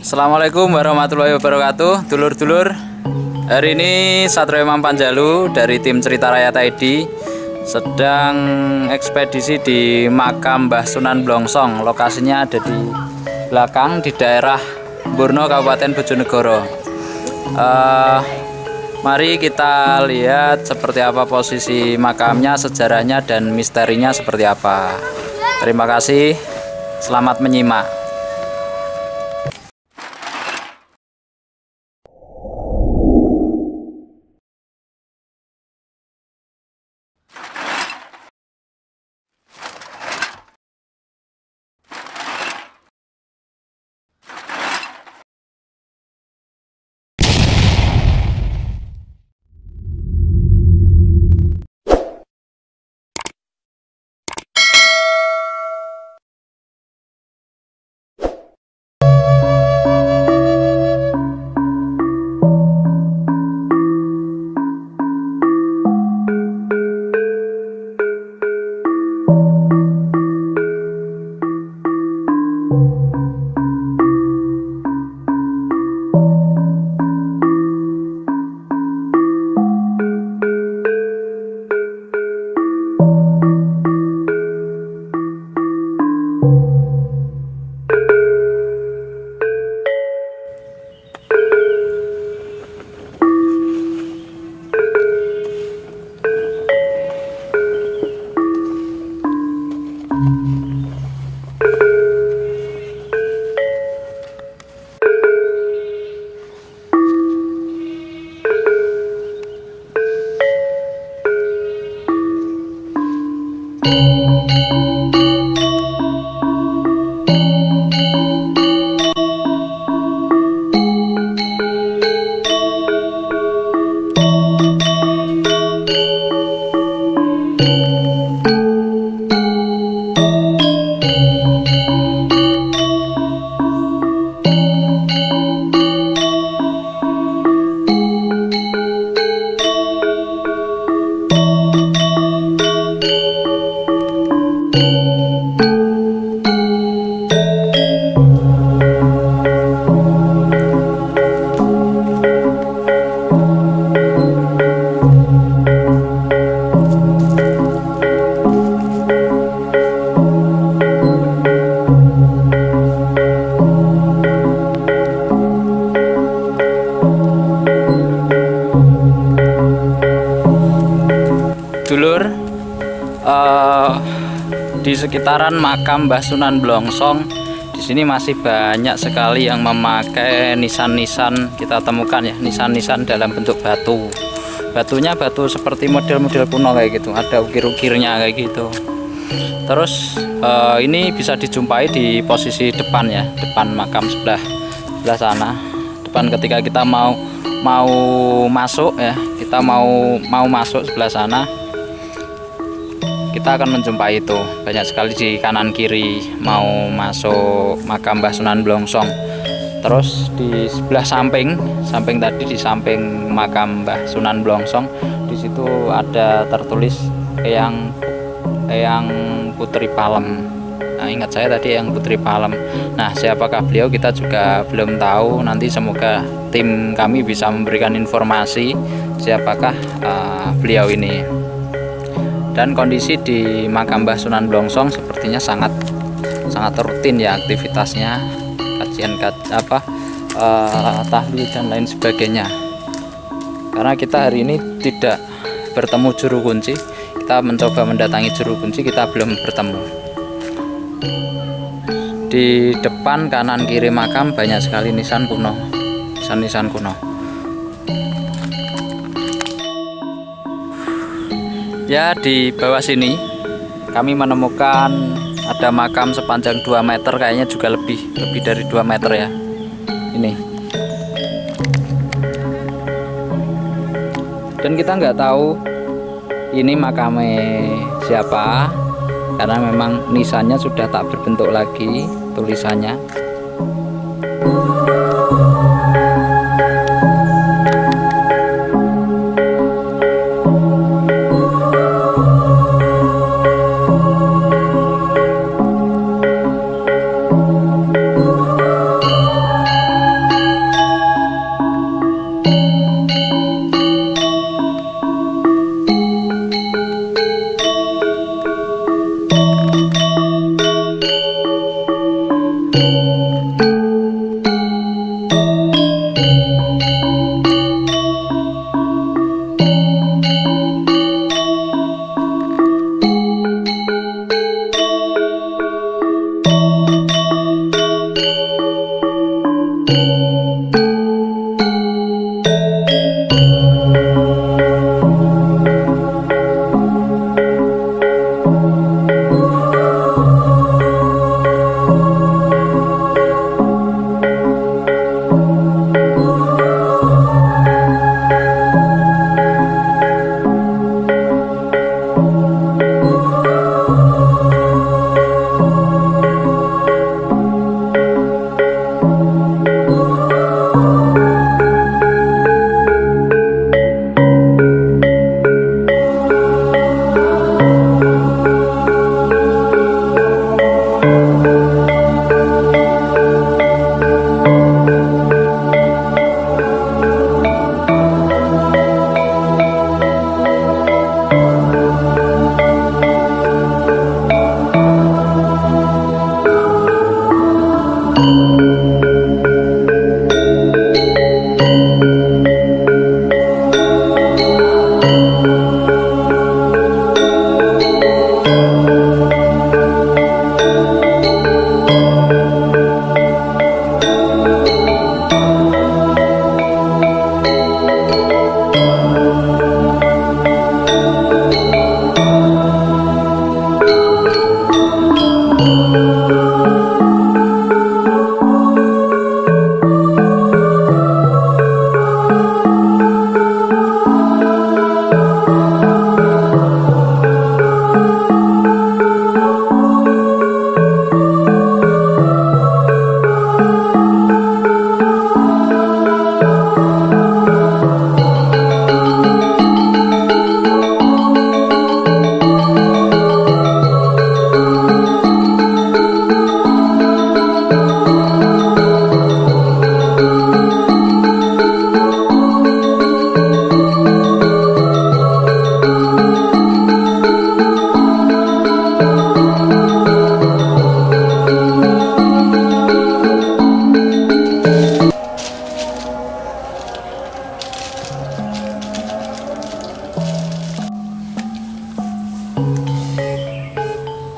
Assalamualaikum warahmatullahi wabarakatuh. Dulur-dulur, hari ini Satrio Imam Panjalu dari tim Cerita Rakyat ID sedang ekspedisi di makam Mbah Sunan Blongsong. Lokasinya ada di belakang di daerah Burno, Kabupaten Bojonegoro. Mari kita lihat seperti apa posisi makamnya, sejarahnya, dan misterinya seperti apa. Terima kasih, selamat menyimak. Dulur, di sekitaran makam Mbah Sunan Blongsong di sini masih banyak sekali yang memakai nisan-nisan. Kita temukan ya nisan-nisan dalam bentuk batu. Batunya batu seperti model-model kuno kayak gitu, ada ukir-ukirnya kayak gitu. Terus ini bisa dijumpai di posisi depan ya, depan makam sebelah sana. Depan ketika kita mau masuk ya, kita mau masuk sebelah sana, kita akan menjumpai itu banyak sekali di kanan kiri mau masuk makam Mbah Sunan Blongsong. Terus di sebelah samping tadi, di samping makam Mbah Sunan Blongsong, di situ ada tertulis Eyang Putri Palem. Nah, ingat saya tadi Eyang Putri Palem. Nah, siapakah beliau kita juga belum tahu. Nanti semoga tim kami bisa memberikan informasi siapakah beliau ini. Dan kondisi di makam Mbah Sunan Blongsong sepertinya sangat rutin ya aktivitasnya, kajian tahlil dan lain sebagainya. Karena kita hari ini tidak bertemu juru kunci, kita mencoba mendatangi juru kunci, kita belum bertemu. Di depan kanan kiri makam banyak sekali nisan kuno, nisan kuno. Ya, di bawah sini kami menemukan ada makam sepanjang 2 meter, kayaknya juga lebih dari 2 meter ya. Ini. Dan kita nggak tahu ini makamnya siapa, karena memang nisannya sudah tak berbentuk lagi tulisannya.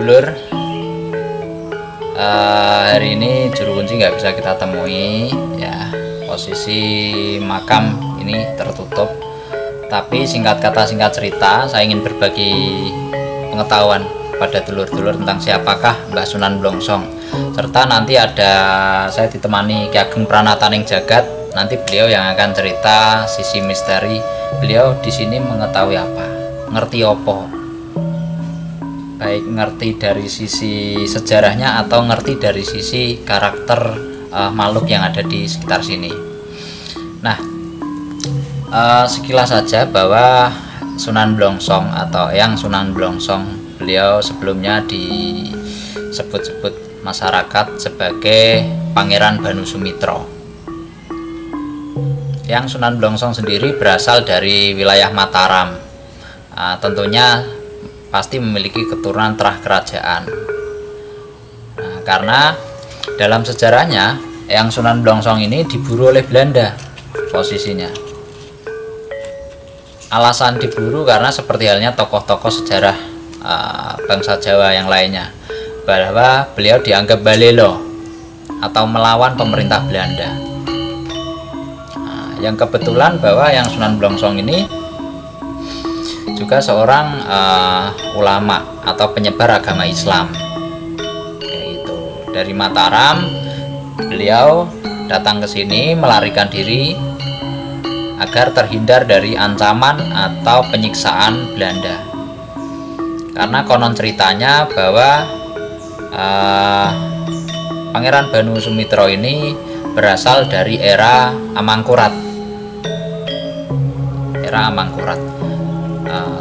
Dulur, hari ini juru kunci nggak bisa kita temui ya, posisi makam ini tertutup. Tapi singkat kata singkat cerita, saya ingin berbagi pengetahuan pada dulur-dulur tentang siapakah Mbah Sunan Blongsong, serta nanti ada saya ditemani Ki Ageng Pranataning Jagat. Nanti beliau yang akan cerita sisi misteri beliau di sini mengetahui apa, ngerti opo, baik ngerti dari sisi sejarahnya atau ngerti dari sisi karakter makhluk yang ada di sekitar sini. Nah, sekilas saja bahwa Sunan Blongsong atau Eyang Sunan Blongsong, beliau sebelumnya disebut-sebut masyarakat sebagai Pangeran Banu Sumitro. Eyang Sunan Blongsong sendiri berasal dari wilayah Mataram. Tentunya pasti memiliki keturunan terah kerajaan. Karena dalam sejarahnya Eyang Sunan Blongsong ini diburu oleh Belanda posisinya. Alasan diburu karena seperti halnya tokoh-tokoh sejarah bangsa Jawa yang lainnya, bahwa beliau dianggap balelo atau melawan pemerintah Belanda. Yang kebetulan bahwa Eyang Sunan Blongsong ini juga seorang ulama atau penyebar agama Islam. Yaitu dari Mataram, beliau datang ke sini melarikan diri agar terhindar dari ancaman atau penyiksaan Belanda. Karena konon ceritanya bahwa Pangeran Banu Sumitro ini berasal dari era Amangkurat.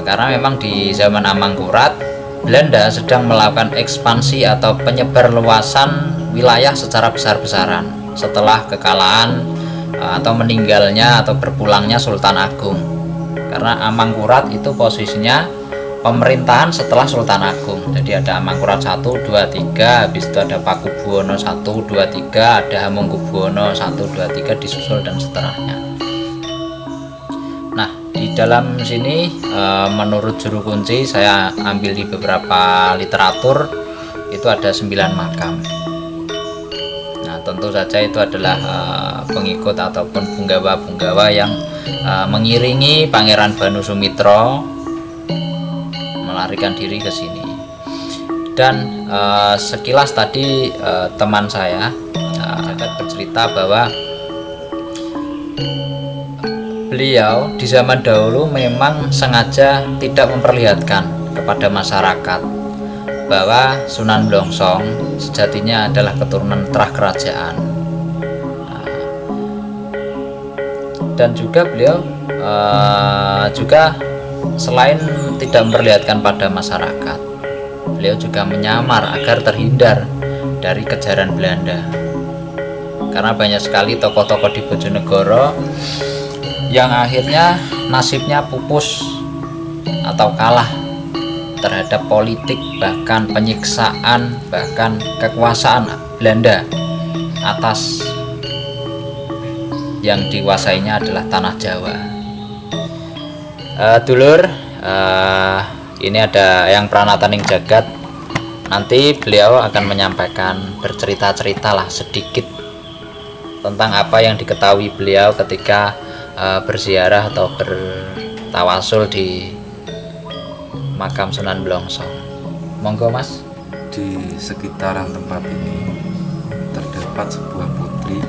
Karena memang di zaman Amangkurat Belanda sedang melakukan ekspansi atau penyebar luasan wilayah secara besar-besaran setelah kekalahan atau meninggalnya atau berpulangnya Sultan Agung. Karena Amangkurat itu posisinya pemerintahan setelah Sultan Agung. Jadi ada Amangkurat 1, 2, 3, habis itu ada Pakubuwono 1, 2, 3, ada Hamengkubuwono 1, 2, 3, disusul dan seterusnya. Nah, di dalam sini menurut juru kunci saya ambil di beberapa literatur itu ada 9 makam. Nah, tentu saja itu adalah pengikut ataupun punggawa-punggawa yang mengiringi Pangeran Banu Sumitro melarikan diri ke sini. Dan sekilas tadi teman saya Jagat bercerita bahwa beliau di zaman dahulu memang sengaja tidak memperlihatkan kepada masyarakat bahwa Sunan Blongsong sejatinya adalah keturunan terah kerajaan. Dan juga beliau juga selain tidak memperlihatkan pada masyarakat, beliau juga menyamar agar terhindar dari kejaran Belanda. Karena banyak sekali tokoh-tokoh di Bojonegoro yang akhirnya nasibnya pupus atau kalah terhadap politik, bahkan penyiksaan, bahkan kekuasaan Belanda atas yang dikuasainya adalah tanah Jawa. Dulur, ini ada yang Pranataning Jagat. Nanti beliau akan menyampaikan, bercerita-cerita lah sedikit tentang apa yang diketahui beliau ketika berziarah atau bertawasul di makam Sunan Blongsong. Monggo Mas. Di sekitaran tempat ini terdapat sebuah putri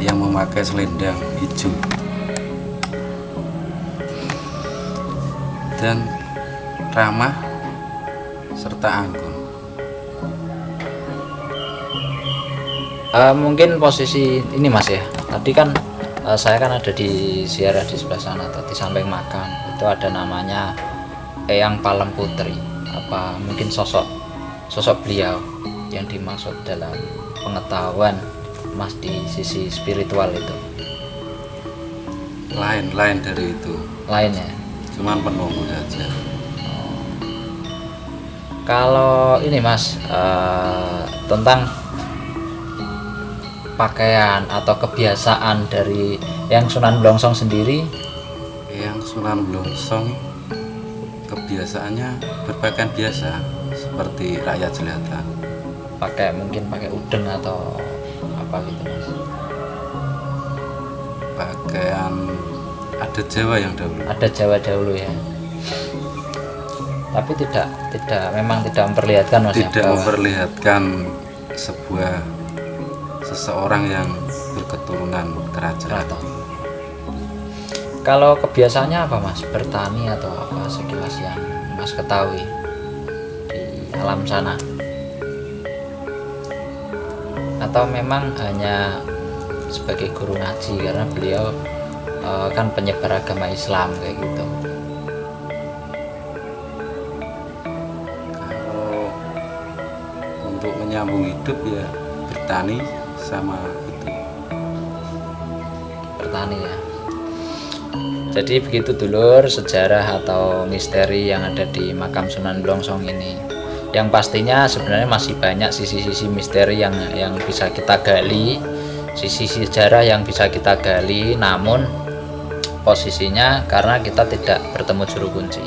yang memakai selendang hijau dan ramah serta anggun. Mungkin posisi ini Mas ya. Tadi kan saya kan ada di ziarah di sebelah sana atau di samping makam. Itu ada namanya Eyang Palem Putri. Apa mungkin sosok beliau yang dimaksud dalam pengetahuan Mas di sisi spiritual itu? Lain dari itu. Lainnya Cuman penunggu saja. Kalau ini Mas, tentang pakaian atau kebiasaan dari yang Sunan Blongsong sendiri. Yang Sunan Blongsong kebiasaannya berpakaian biasa seperti rakyat jelata. Mungkin pakai udeng atau apa gitu Mas? Pakaian adat Jawa yang dahulu. Ada Jawa dahulu ya. Tapi memang tidak memperlihatkan Mas. Tidak memperlihatkan seseorang yang berketurunan kerajaan. Kalau kebiasaannya apa Mas? Bertani atau apa sekilas yang Mas ketahui di alam sana? Atau memang hanya sebagai guru ngaji karena beliau kan penyebar agama Islam kayak gitu? Kalau untuk menyambung hidup ya bertani sama itu. Bertani ya. Jadi begitu dulur sejarah atau misteri yang ada di makam Sunan Blongsong ini. Yang pastinya sebenarnya masih banyak sisi-sisi misteri yang bisa kita gali, sisi sejarah yang bisa kita gali, namun posisinya karena kita tidak bertemu juru kunci.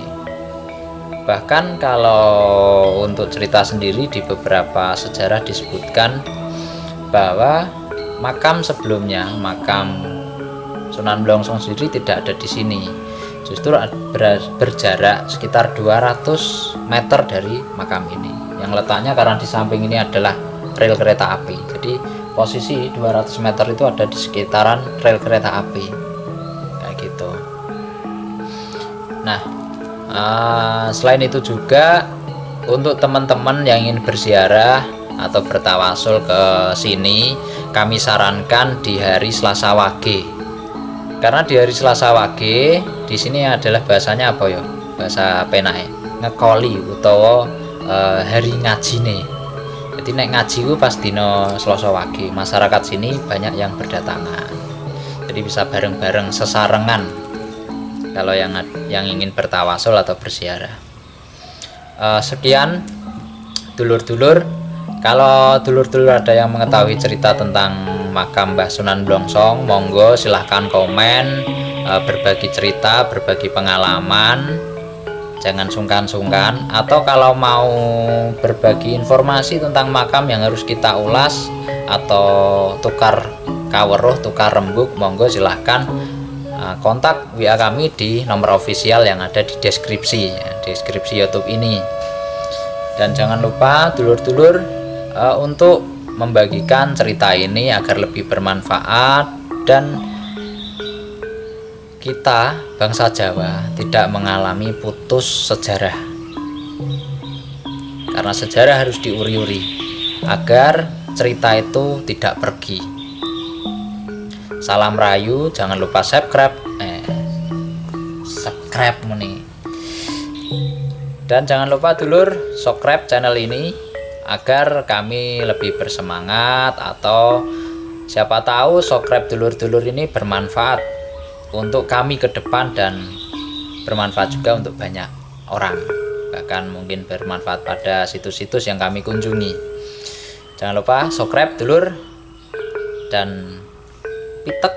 Bahkan kalau untuk cerita sendiri di beberapa sejarah disebutkan bahwa makam sebelumnya, makam Sunan Blongsong sendiri tidak ada di sini. Justru berjarak sekitar 200 meter dari makam ini. Yang letaknya karena di samping ini adalah rel kereta api. Jadi posisi 200 meter itu ada di sekitaran rel kereta api. Kayak gitu. Nah, selain itu juga untuk teman-teman yang ingin berziarah atau bertawasul ke sini, kami sarankan di hari Selasa Wage. Karena di hari Selasa Wage di sini adalah bahasanya apa ya? Bahasa penake ngekoli utawa hari ngajine. Jadi nek ngaji ku pas dina Selasa Wage, masyarakat sini banyak yang berdatangan. Jadi bisa bareng-bareng sesarengan kalau yang ingin bertawasul atau berziarah. Sekian dulur-dulur. Kalau dulur-dulur ada yang mengetahui cerita tentang makam Mbah Sunan Blongsong, monggo silahkan komen, berbagi cerita, berbagi pengalaman, jangan sungkan-sungkan. Atau kalau mau berbagi informasi tentang makam yang harus kita ulas atau tukar kaweruh, tukar rembug, monggo silahkan kontak WA kami di nomor official yang ada di deskripsi YouTube ini. Dan jangan lupa dulur-dulur untuk membagikan cerita ini agar lebih bermanfaat dan kita bangsa Jawa tidak mengalami putus sejarah, karena sejarah harus diuri-uri agar cerita itu tidak pergi. Salam rayu, jangan lupa subscribe nih. Dan jangan lupa dulur subscribe channel ini agar kami lebih bersemangat, atau siapa tahu subscribe dulur-dulur ini bermanfaat untuk kami ke depan dan bermanfaat juga untuk banyak orang, bahkan mungkin bermanfaat pada situs-situs yang kami kunjungi. Jangan lupa subscribe dulur dan pitek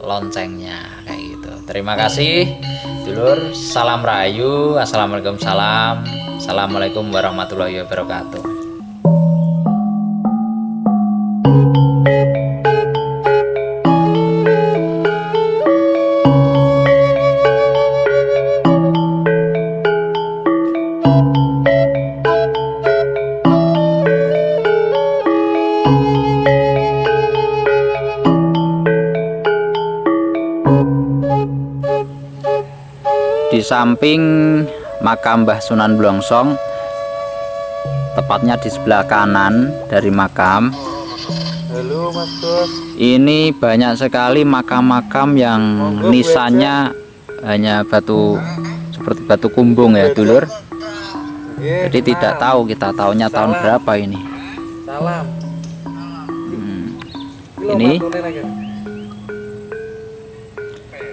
loncengnya kayak gitu. Terima kasih dulur, salam rahayu, assalamualaikum, assalamualaikum warahmatullahi wabarakatuh. Di samping makam Mbah Sunan Blongsong, tepatnya di sebelah kanan dari makam. Halo Mas Bos. Ini banyak sekali makam-makam yang nisannya hanya batu, seperti batu kumbung ya dulur. Jadi tidak tahu, kita tahunya tahun berapa ini. Salam. Ini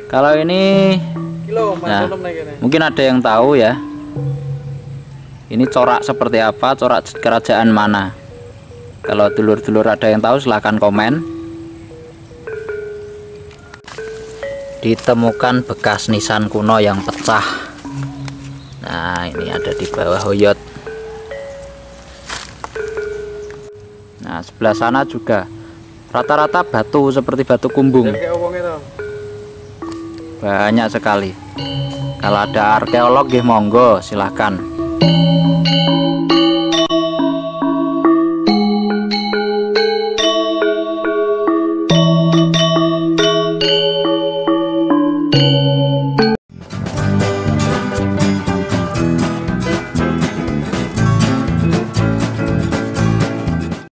kalau ini nah, mungkin ada yang tahu ya, ini corak seperti apa, corak kerajaan mana. Kalau dulur-dulur ada yang tahu silahkan komen. Ditemukan bekas nisan kuno yang pecah. Nah, ini ada di bawah hoyot. Nah, sebelah sana juga rata-rata batu seperti batu kumbung. Banyak sekali. Kalau ada arkeolog monggo silahkan.